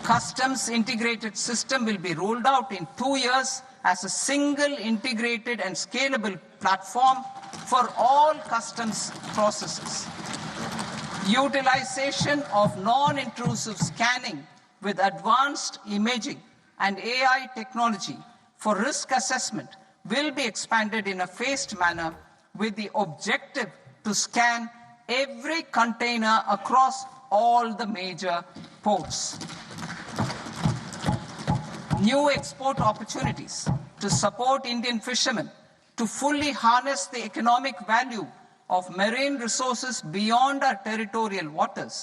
customs integrated system will be rolled out in 2 years as a single integrated and scalable platform for all customs processes. Utilization of non-intrusive scanning with advanced imaging and AI technology for risk assessment will be expanded in a phased manner with the objective to scan every container across all the major ports. New export opportunities to support Indian fishermen to fully harness the economic value of marine resources beyond our territorial waters.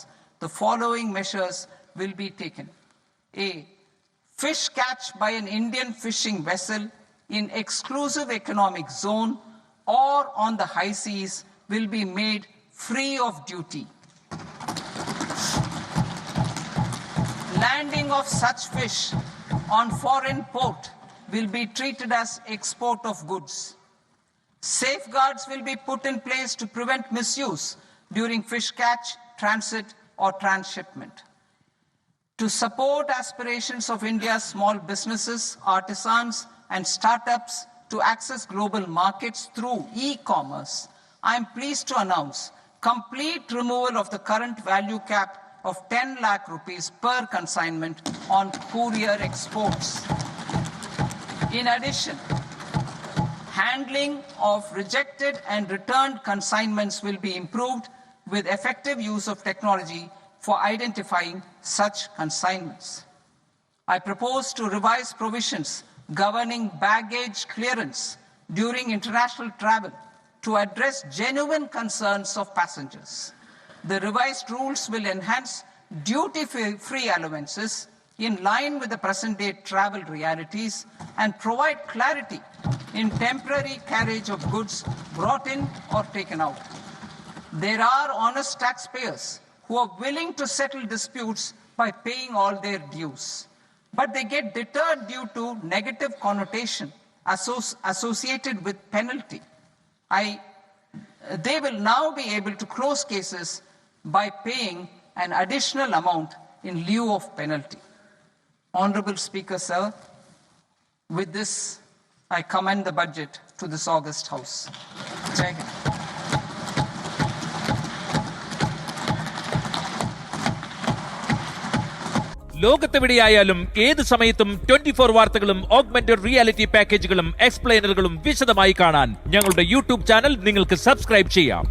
The following measures will be taken. A. Fish catch by an Indian fishing vessel in exclusive economic zone or on the high seas will be made free of duty. Landing of such fish on foreign port will be treated as export of goods. Safeguards will be put in place to prevent misuse during fish catch, transit, or transshipment. To support aspirations of India's small businesses, artisans, and startups to access global markets through e-commerce, I am pleased to announce complete removal of the current value cap of 10 lakh rupees per consignment on courier exports. In addition, handling of rejected and returned consignments will be improved with effective use of technology for identifying such consignments. I propose to revise provisions governing baggage clearance during international travel to address genuine concerns of passengers. The revised rules will enhance duty-free allowances in line with the present-day travel realities and provide clarity in temporary carriage of goods brought in or taken out. There are honest taxpayers who are willing to settle disputes by paying all their dues, but they get deterred due to negative connotation associated with penalty. They will now be able to close cases by paying an additional amount in lieu of penalty. Honorable Speaker, sir, with this, I commend the budget to this august House. Jai Hind. ലോകത്തെവിടെയായാലും ഏത് സമയത്തും 24 വാർത്തകളും augmented reality പാക്കേജുകളും എക്സ്പ്ലെയിനറുകളും വിശദമായി കാണാൻ ഞങ്ങളുടെ YouTube channel നിങ്ങൾക്ക് subscribe ചെയ്യാം.